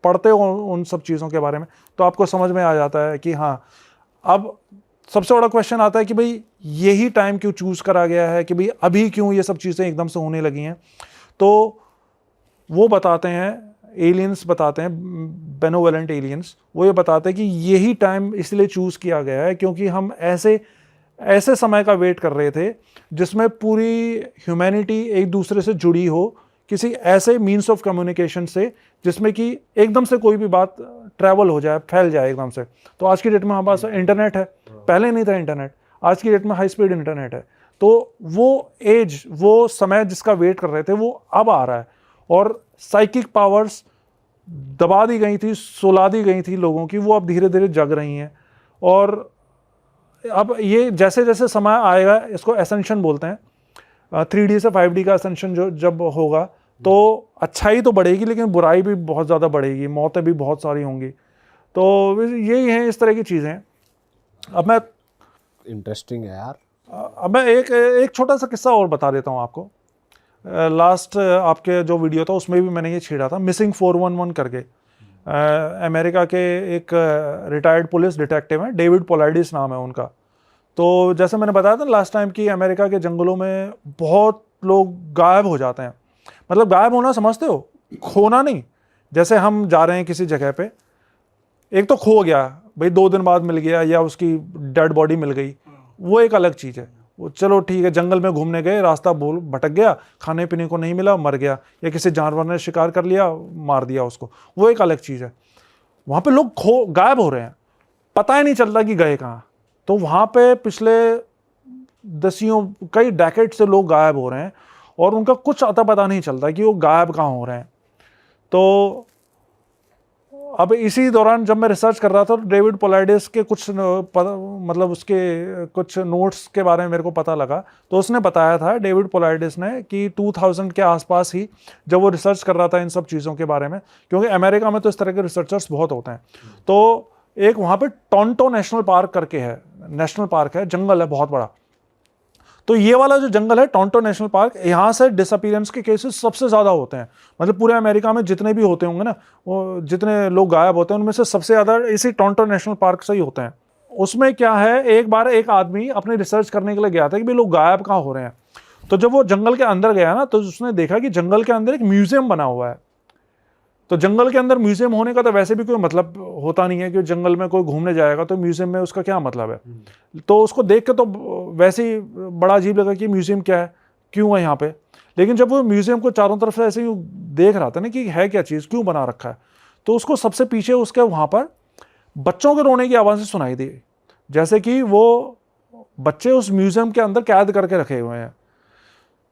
पढ़ते हो उन सब चीज़ों के बारे में, तो आपको समझ में आ जाता है कि हाँ, अब सबसे बड़ा क्वेश्चन आता है कि भाई यही टाइम क्यों चूज़ करा गया है, कि भाई अभी क्यों ये सब चीज़ें एकदम से होने लगी हैं। तो वो बताते हैं, एलियंस बताते हैं, बेनोवेलेंट एलियंस, वो ये बताते हैं कि यही टाइम इसलिए चूज़ किया गया है क्योंकि हम ऐसे समय का वेट कर रहे थे जिसमें पूरी ह्यूमैनिटी एक दूसरे से जुड़ी हो, किसी ऐसे मीन्स ऑफ कम्युनिकेशन से जिसमें कि एकदम से कोई भी बात ट्रैवल हो जाए, फैल जाए एकदम से। तो आज की डेट में हमारे पास इंटरनेट है, पहले नहीं था इंटरनेट, आज की डेट में हाई स्पीड इंटरनेट है। तो वो एज, वो समय जिसका वेट कर रहे थे वो अब आ रहा है, और साइकिक पावर्स दबा दी गई थी, सुला दी गई थी लोगों की, वो अब धीरे धीरे जग रही हैं। और अब ये जैसे जैसे समय आएगा, इसको एसेंशन बोलते हैं, 3D से 5D का एसेंशन जो जब होगा तो अच्छाई तो बढ़ेगी लेकिन बुराई भी बहुत ज़्यादा बढ़ेगी, मौतें भी बहुत सारी होंगी। तो यही हैं इस तरह की चीज़ें। अब मैं इंटरेस्टिंग है यार। अब मैं एक छोटा सा किस्सा और बता देता हूँ आपको। लास्ट आपके जो वीडियो था उसमें भी मैंने ये छेड़ा था, मिसिंग 411 करके। अमेरिका के एक रिटायर्ड पुलिस डिटेक्टिव हैं, डेविड पोलाइडिस नाम है उनका। तो जैसे मैंने बताया था लास्ट टाइम कि अमेरिका के जंगलों में बहुत लोग गायब हो जाते हैं। मतलब गायब होना समझते हो, खोना नहीं। जैसे हम जा रहे हैं किसी जगह पे, एक तो खो गया भाई, 2 दिन बाद मिल गया या उसकी डेड बॉडी मिल गई, वो एक अलग चीज़ है। वो चलो ठीक है, जंगल में घूमने गए, रास्ता भटक गया, खाने पीने को नहीं मिला, मर गया, या किसी जानवर ने शिकार कर लिया, मार दिया उसको, वो एक अलग चीज़ है। वहाँ पे लोग गायब हो रहे हैं, पता ही नहीं चलता कि गए कहाँ। तो वहाँ पे पिछले कई डेकेड से लोग गायब हो रहे हैं और उनका कुछ अता पता नहीं चलता कि वो गायब कहाँ हो रहे हैं। तो अब इसी दौरान जब मैं रिसर्च कर रहा था, तो डेविड पोलाइडिस के कुछ मतलब उसके कुछ नोट्स के बारे में मेरे को पता लगा। तो उसने बताया था, डेविड पोलाइडिस ने, कि 2000 के आसपास ही जब वो रिसर्च कर रहा था इन सब चीज़ों के बारे में, क्योंकि अमेरिका में तो इस तरह के रिसर्चर्स बहुत होते हैं। तो एक वहाँ पे टोंटो नेशनल पार्क करके है, नेशनल पार्क है, जंगल है बहुत बड़ा। तो ये वाला जो जंगल है टोंटो नेशनल पार्क, यहाँ से डिसअपीयरेंस के केसेस सबसे ज़्यादा होते हैं। मतलब पूरे अमेरिका में जितने भी होते होंगे ना, वो जितने लोग गायब होते हैं उनमें से सबसे ज़्यादा इसी टोंटो नेशनल पार्क से ही होते हैं। उसमें क्या है, एक बार एक आदमी अपनी रिसर्च करने के लिए गया था कि भाई लोग गायब कहाँ हो रहे हैं। तो जब वो जंगल के अंदर गया ना, तो उसने देखा कि जंगल के अंदर एक म्यूजियम बना हुआ है। तो जंगल के अंदर म्यूजियम होने का तो वैसे भी कोई मतलब होता नहीं है, कि जंगल में कोई घूमने जाएगा तो म्यूजियम में उसका क्या मतलब है। तो उसको देख के तो वैसे ही बड़ा अजीब लगा कि म्यूजियम क्या है, क्यों है यहाँ पे। लेकिन जब वो म्यूजियम को चारों तरफ से ऐसे ही देख रहा था ना कि है क्या चीज़, क्यों बना रखा है, तो उसको सबसे पीछे उसके वहाँ पर बच्चों के रोने की आवाज़ें सुनाई दी, जैसे कि वो बच्चे उस म्यूजियम के अंदर कैद करके रखे हुए हैं।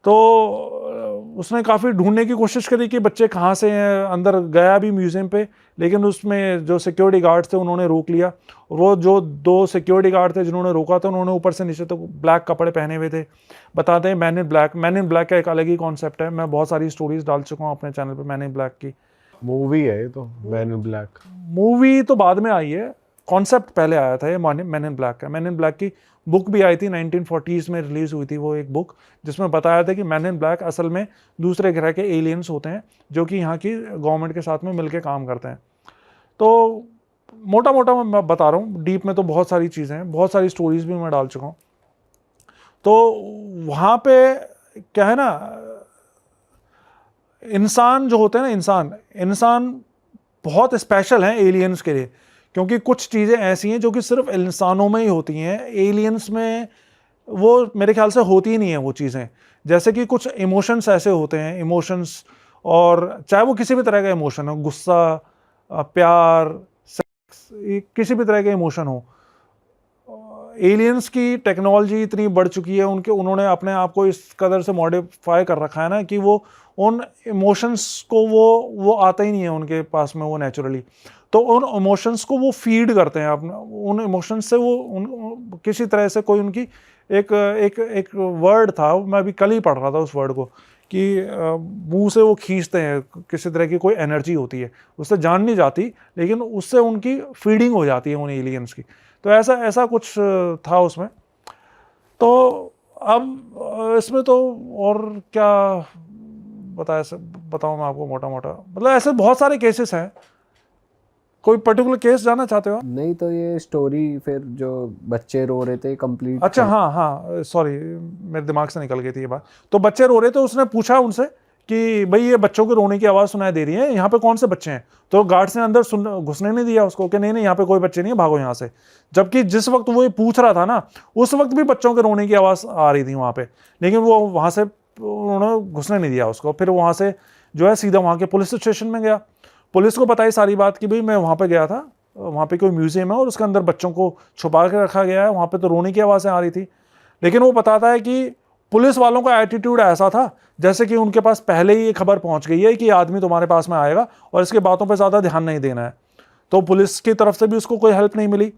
तो उसने काफ़ी ढूंढने की कोशिश करी कि बच्चे कहाँ से हैं, अंदर गया भी म्यूज़ियम पे, लेकिन उसमें जो सिक्योरिटी गार्ड थे उन्होंने रोक लिया। वो जो 2 सिक्योरिटी गार्ड थे जिन्होंने रोका था, उन्होंने ऊपर से नीचे तक ब्लैक कपड़े पहने हुए थे। बताते हैं man in black, man in black का एक अलग ही कॉन्सेप्ट है, मैं बहुत सारी स्टोरीज डाल चुका हूँ अपने चैनल पर मैन इन ब्लैक की। मूवी है ये तो, मैन इन ब्लैक। मूवी तो बाद में आई है, कॉन्सेप्ट पहले आया था ये मैन इन ब्लैक का। मैन इन ब्लैक की बुक भी आई थी, 1940s में रिलीज हुई थी वो एक बुक, जिसमें बताया था कि मैन इन ब्लैक असल में दूसरे ग्रह के एलियंस होते हैं जो कि यहाँ की गवर्नमेंट के साथ में मिलकर काम करते हैं। तो मोटा मोटा मैं बता रहा हूँ, डीप में तो बहुत सारी चीज़ें हैं, बहुत सारी स्टोरीज भी मैं डाल चुका हूँ। तो वहाँ पे क्या है ना, इंसान जो होते हैं ना, इंसान बहुत स्पेशल हैं एलियंस के लिए, क्योंकि कुछ चीज़ें ऐसी हैं जो कि सिर्फ इंसानों में ही होती हैं, एलियंस में वो मेरे ख्याल से होती ही नहीं है वो चीज़ें। जैसे कि कुछ इमोशंस ऐसे होते हैं, इमोशंस, और चाहे वो किसी भी तरह का इमोशन हो, गुस्सा, प्यार, सेक्स, किसी भी तरह का इमोशन हो, एलियंस की टेक्नोलॉजी इतनी बढ़ चुकी है, उन्होंने अपने आप को इस कदर से मॉडिफाई कर रखा है ना कि वो उन इमोशंस को वो आता ही नहीं है उनके पास में वो नेचुरली। तो उन इमोशंस को वो फीड करते हैं अपने, उन इमोशंस से वो किसी तरह से कोई उनकी एक वर्ड था, मैं अभी कल ही पढ़ रहा था उस वर्ड को, कि मुंह से वो खींचते हैं, किसी तरह की कोई एनर्जी होती है, उससे जान नहीं जाती लेकिन उससे उनकी फीडिंग हो जाती है उन एलियंस की। तो ऐसा कुछ था उसमें। तो अब इसमें तो और क्या बताऊँ मैं आपको, मोटा मोटा मतलब ऐसे बहुत सारे केसेस हैं। कोई पर्टिकुलर केस जानना चाहते हो? नहीं तो ये स्टोरी फिर जो बच्चे रो रहे थे कंप्लीट। अच्छा हाँ, सॉरी मेरे दिमाग से निकल गई थी ये बात। तो बच्चे रो रहे थे, उसने पूछा उनसे कि भाई ये बच्चों के रोने की आवाज़ सुनाई दे रही है, यहाँ पे कौन से बच्चे हैं? तो गार्ड्स ने अंदर घुसने नहीं दिया उसको, कि नहीं यहाँ पे कोई बच्चे नहीं है, भागो यहाँ से। जबकि जिस वक्त वो ये पूछ रहा था ना, उस वक्त भी बच्चों के रोने की आवाज़ आ रही थी वहाँ पे, लेकिन वो वहाँ से उन्होंने घुसने नहीं दिया उसको। फिर वहाँ से जो है सीधा वहाँ के पुलिस स्टेशन में गया, पुलिस को बताई सारी बात कि भाई मैं वहाँ पे गया था, वहाँ पे कोई म्यूजियम है और उसके अंदर बच्चों को छुपा के रखा गया है, वहाँ पे तो रोने की आवाज़ें आ रही थी। लेकिन वो बताता है कि पुलिस वालों का एटीट्यूड ऐसा था जैसे कि उनके पास पहले ही ये खबर पहुँच गई है कि ये आदमी तुम्हारे पास में आएगा और इसके बातों पर ज़्यादा ध्यान नहीं देना है। तो पुलिस की तरफ से भी उसको कोई हेल्प नहीं मिली।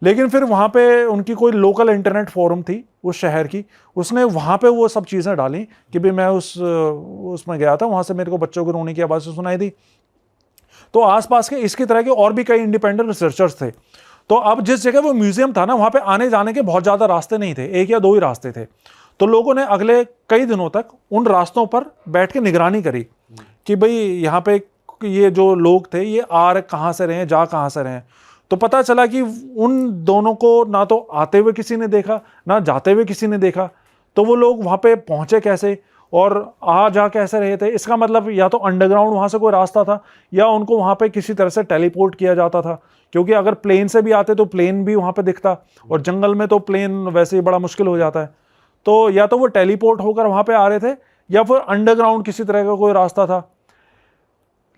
लेकिन फिर वहाँ पे उनकी कोई लोकल इंटरनेट फोरम थी उस शहर की, उसने वहाँ पे वो सब चीज़ें डाली कि भाई मैं उसमें गया था, वहाँ से मेरे को बच्चों के रोने की आवाज़ सुनाई दी। तो आसपास के इसकी तरह के और भी कई इंडिपेंडेंट रिसर्चर्स थे। तो अब जिस जगह वो म्यूजियम था ना, वहाँ पे आने जाने के बहुत ज़्यादा रास्ते नहीं थे, 1 या 2 ही रास्ते थे। तो लोगों ने अगले कई दिनों तक उन रास्तों पर बैठ के निगरानी करी कि भाई यहाँ पे ये जो लोग थे ये कहाँ से रहे हैं, जा कहाँ से रहे हैं। तो पता चला कि उन दोनों को ना तो आते हुए किसी ने देखा, ना जाते हुए किसी ने देखा। तो वो लोग वहाँ पे पहुँचे कैसे और आ जा कैसे रहे थे, इसका मतलब या तो अंडरग्राउंड वहाँ से कोई रास्ता था या उनको वहाँ पे किसी तरह से टेलीपोर्ट किया जाता था, क्योंकि अगर प्लेन से भी आते तो प्लेन भी वहाँ पे दिखता और जंगल में तो प्लेन वैसे ही बड़ा मुश्किल हो जाता है। तो या तो वो टेलीपोर्ट होकर वहाँ पे आ रहे थे या फिर अंडरग्राउंड किसी तरह का कोई रास्ता था।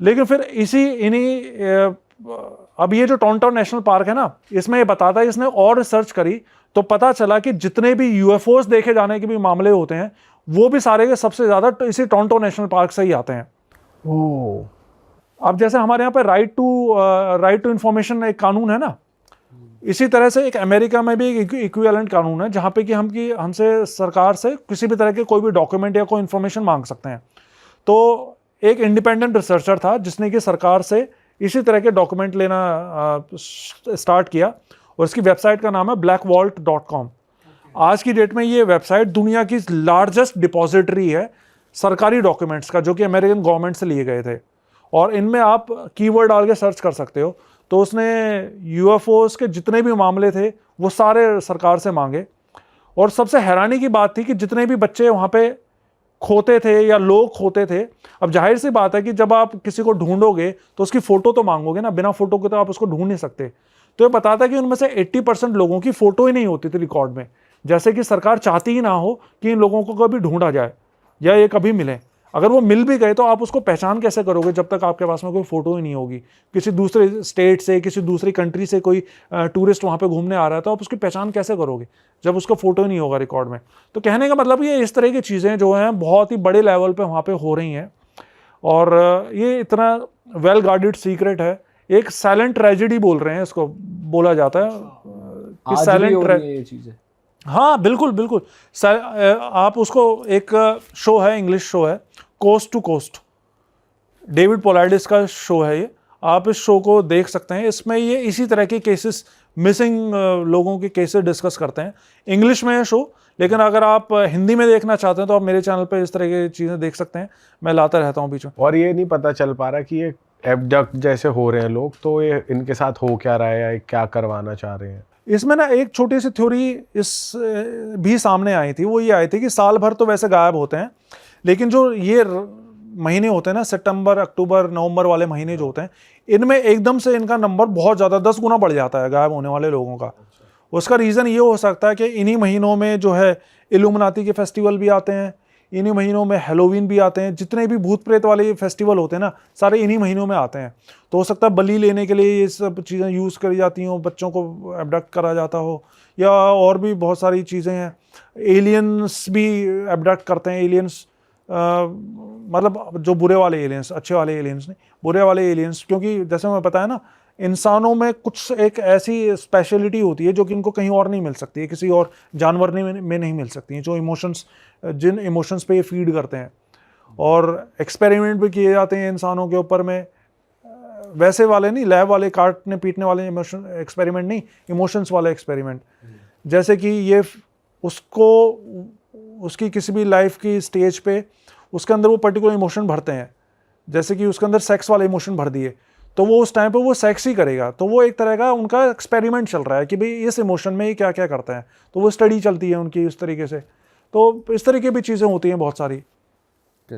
लेकिन फिर अब ये जो टोरंटो नेशनल पार्क है ना, इसमें ये बताता है, इसने और रिसर्च करी तो पता चला कि जितने भी यूएफओस देखे जाने के भी मामले होते हैं वो भी सारे के सबसे ज़्यादा इसी टोरंटो नेशनल पार्क से ही आते हैं। अब जैसे हमारे यहाँ पे राइट टू इंफॉर्मेशन एक कानून है ना, इसी तरह से एक अमेरिका में भी एक इक्विवेलेंट कानून है जहाँ पे कि हमसे सरकार से किसी भी तरह के कोई भी डॉक्यूमेंट या कोई इन्फॉर्मेशन मांग सकते हैं। तो एक इंडिपेंडेंट रिसर्चर था जिसने कि सरकार से इसी तरह के डॉक्यूमेंट लेना स्टार्ट किया और इसकी वेबसाइट का नाम है blackvault.com। आज की डेट में ये वेबसाइट दुनिया की लार्जेस्ट डिपॉजिटरी है सरकारी डॉक्यूमेंट्स का, जो कि अमेरिकन गवर्नमेंट से लिए गए थे। और इनमें आप कीवर्ड डाल के सर्च कर सकते हो। तो उसने यूएफओस के जितने भी मामले थे वो सारे सरकार से मांगे। और सबसे हैरानी की बात थी कि जितने भी बच्चे वहाँ पे खोते थे या लोग खोते थे, अब जाहिर सी बात है कि जब आप किसी को ढूंढोगे तो उसकी फ़ोटो तो मांगोगे ना, बिना फ़ोटो के तो आप उसको ढूंढ नहीं सकते। तो ये बताता है कि उनमें से 80% लोगों की फ़ोटो ही नहीं होती थी रिकॉर्ड में, जैसे कि सरकार चाहती ही ना हो कि इन लोगों को कभी ढूंढा जाए या ये कभी मिले। अगर वो मिल भी गए तो आप उसको पहचान कैसे करोगे जब तक आपके पास में कोई फ़ोटो ही नहीं होगी। किसी दूसरे स्टेट से, किसी दूसरी कंट्री से कोई टूरिस्ट वहाँ पे घूमने आ रहा है तो आप उसकी पहचान कैसे करोगे जब उसका फ़ोटो ही नहीं होगा रिकॉर्ड में। तो कहने का मतलब ये इस तरह की चीज़ें जो हैं बहुत ही बड़े लेवल पे वहाँ पे हो रही हैं और ये इतना वेल गार्डेड सीक्रेट है। एक साइलेंट ट्रेजेडी बोल रहे हैं इसको, बोला जाता है कि साइलेंट। हाँ बिल्कुल बिल्कुल। आप उसको, एक शो है, इंग्लिश शो है, कोस्ट टू कोस्ट, डेविड पोलार्डिस का शो है ये। आप इस शो को देख सकते हैं। इसमें ये इसी तरह के केसेस, मिसिंग लोगों के केसेस डिस्कस करते हैं। इंग्लिश में है शो, लेकिन अगर आप हिंदी में देखना चाहते हैं तो आप मेरे चैनल पे इस तरह की चीज़ें देख सकते हैं, मैं लाता रहता हूँ बीच में। और ये नहीं पता चल पा रहा कि ये एब्डक्ट जैसे हो रहे हैं लोग, तो ये इनके साथ हो क्या रहा है या क्या करवाना चाह रहे हैं। इसमें ना एक छोटी सी थ्योरी इस भी सामने आई थी। वो ये आई थी कि साल भर तो वैसे गायब होते हैं, लेकिन जो ये महीने होते हैं ना, सितंबर, अक्टूबर, नवंबर वाले महीने जो होते हैं, इनमें एकदम से इनका नंबर बहुत ज़्यादा 10 गुना बढ़ जाता है गायब होने वाले लोगों का। उसका रीज़न ये हो सकता है कि इन्हीं महीनों में जो है इल्यूमिनाती के फेस्टिवल भी आते हैं, इन्हीं महीनों में हैलोवीन भी आते हैं। जितने भी भूत प्रेत वाले फेस्टिवल होते हैं ना, सारे इन्हीं महीनों में आते हैं। तो हो सकता है बलि लेने के लिए ये सब चीज़ें यूज़ करी जाती हों, बच्चों को एबडक्ट करा जाता हो, या और भी बहुत सारी चीज़ें हैं। एलियंस भी एबडक्ट करते हैं। एलियंस मतलब जो बुरे वाले एलियंस, अच्छे वाले एलियंस नहीं, बुरे वाले एलियंस, क्योंकि जैसे मैं बताया ना, इंसानों में कुछ एक ऐसी स्पेशलिटी होती है जो कि इनको कहीं और नहीं मिल सकती है, किसी और जानवर में नहीं मिल सकती है, जो इमोशंस, जिन इमोशंस पे ये फीड करते हैं। और एक्सपेरिमेंट भी किए जाते हैं इंसानों के ऊपर में, वैसे वाले नहीं, लैब वाले काटने पीटने वाले इमोशन एक्सपेरिमेंट नहीं, इमोशंस वाले एक्सपेरिमेंट। जैसे कि ये उसको उसकी किसी भी लाइफ की स्टेज पे उसके अंदर वो पर्टिकुलर इमोशन भरते हैं, जैसे कि उसके अंदर सेक्स वाले इमोशन भर दिए, तो वो उस टाइम पे वो सेक्स ही करेगा। तो वो एक तरह का उनका एक्सपेरिमेंट चल रहा है कि भाई इस इमोशन में ये क्या क्या करता है, तो वो स्टडी चलती है उनकी इस तरीके से। तो इस तरीके की भी चीज़ें होती हैं बहुत सारी।